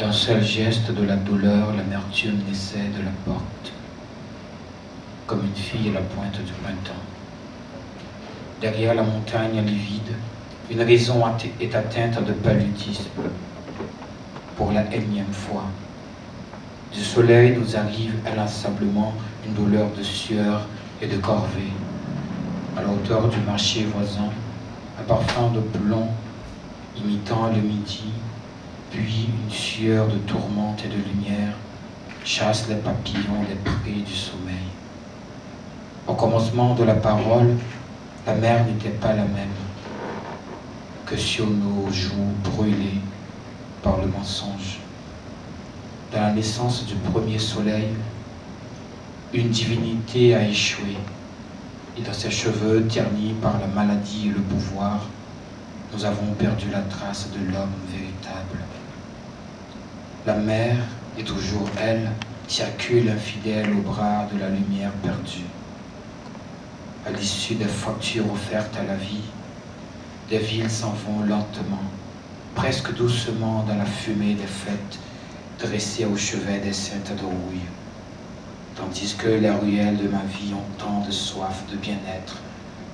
D'un seul geste de la douleur, l'amertume naissait de la porte, comme une fille à la pointe du printemps. Derrière la montagne livide, une raison est atteinte de paludisme. Pour la énième fois, du soleil nous arrive inlassablement une douleur de sueur et de corvée. À la hauteur du marché voisin, un parfum de plomb imitant le midi, puis une sueur de tourmente et de lumière chasse les papillons des prés du sommeil. Au commencement de la parole, la mer n'était pas la même que sur nos joues brûlées par le mensonge. Dans la naissance du premier soleil, une divinité a échoué, et dans ses cheveux ternis par la maladie et le pouvoir, nous avons perdu la trace de l'homme véritable. La mer est toujours elle, circule infidèle au bras de la lumière perdue. À l'issue des factures offertes à la vie, des villes s'en vont lentement, presque doucement dans la fumée des fêtes, dressées au chevet des saintes de rouille, tandis que les ruelles de ma vie ont tant de soif de bien-être,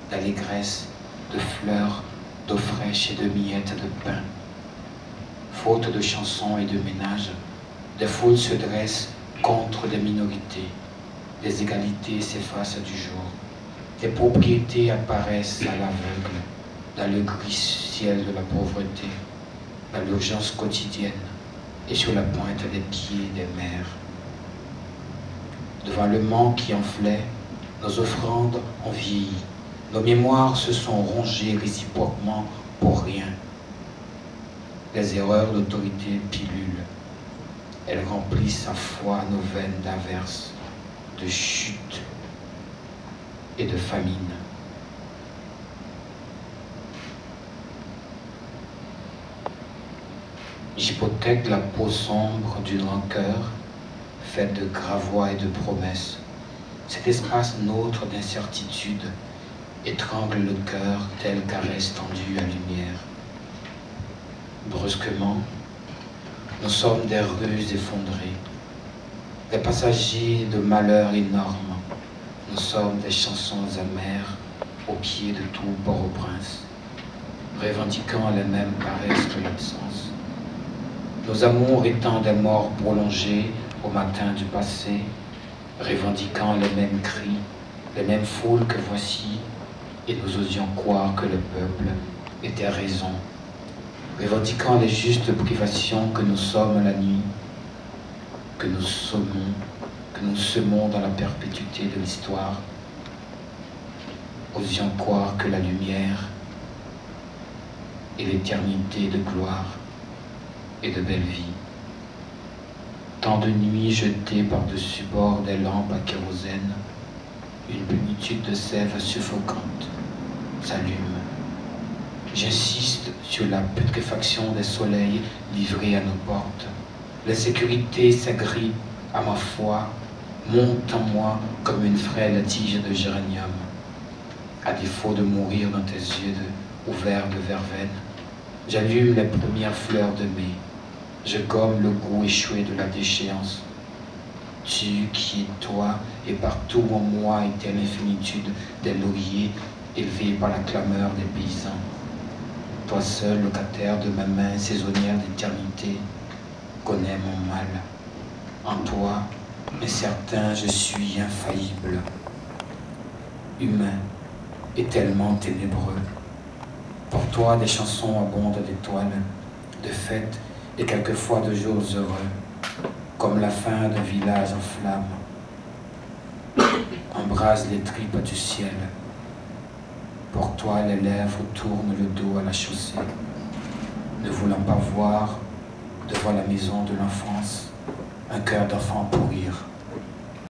d'allégresse, de fleurs, d'eau fraîche et de miettes de pain. Faute de chansons et de ménages, des foules se dressent contre des minorités, des égalités s'effacent du jour, des propriétés apparaissent à l'aveugle, dans le gris ciel de la pauvreté, dans l'urgence quotidienne et sur la pointe des pieds des mers. Devant le manque qui enflait, nos offrandes ont vieilli, nos mémoires se sont rongées réciproquement pour rien. Les erreurs d'autorité pilulent. Elles remplissent à fois nos veines d'averses, de chute et de famine. J'hypothèque la peau sombre d'une rancœur, faite de gravois et de promesses. Cet espace nôtre d'incertitude étrangle le cœur tel caresse tendue à lumière. Brusquement, nous sommes des rues effondrées, des passagers de malheurs énormes. Nous sommes des chansons amères au pied de tout Port-au-Prince, revendiquant les mêmes caresses que l'absence. Nos amours étant des morts prolongées au matin du passé, revendiquant les mêmes cris, les mêmes foules que voici, et nous osions croire que le peuple était raison, revendiquant les justes privations que nous sommes la nuit, que nous semons dans la perpétuité de l'histoire, osions croire que la lumière et l'éternité de gloire et de belle vie. Tant de nuits jetées par-dessus bord des lampes à kérosène, une plénitude de sève suffocante s'allume. J'insiste sur la putréfaction des soleils livrés à nos portes. La sécurité s'agrippe à ma foi, monte en moi comme une frêle tige de géranium. À défaut de mourir dans tes yeux ouverts de verveine, j'allume les premières fleurs de mai. Je gomme le goût échoué de la déchéance. Tu qui es toi et partout en moi était l'infinitude des lauriers élevés par la clameur des paysans. Toi seul, locataire de ma main saisonnière d'éternité, connais mon mal. En toi, incertain, je suis infaillible. Humain et tellement ténébreux. Pour toi, des chansons abondent d'étoiles, de fêtes et quelquefois de jours heureux, comme la fin d'un village en flammes. Embrase les tripes du ciel. Pour toi, les lèvres tournent le dos à la chaussée, ne voulant pas voir, devant la maison de l'enfance, un cœur d'enfant pourrir.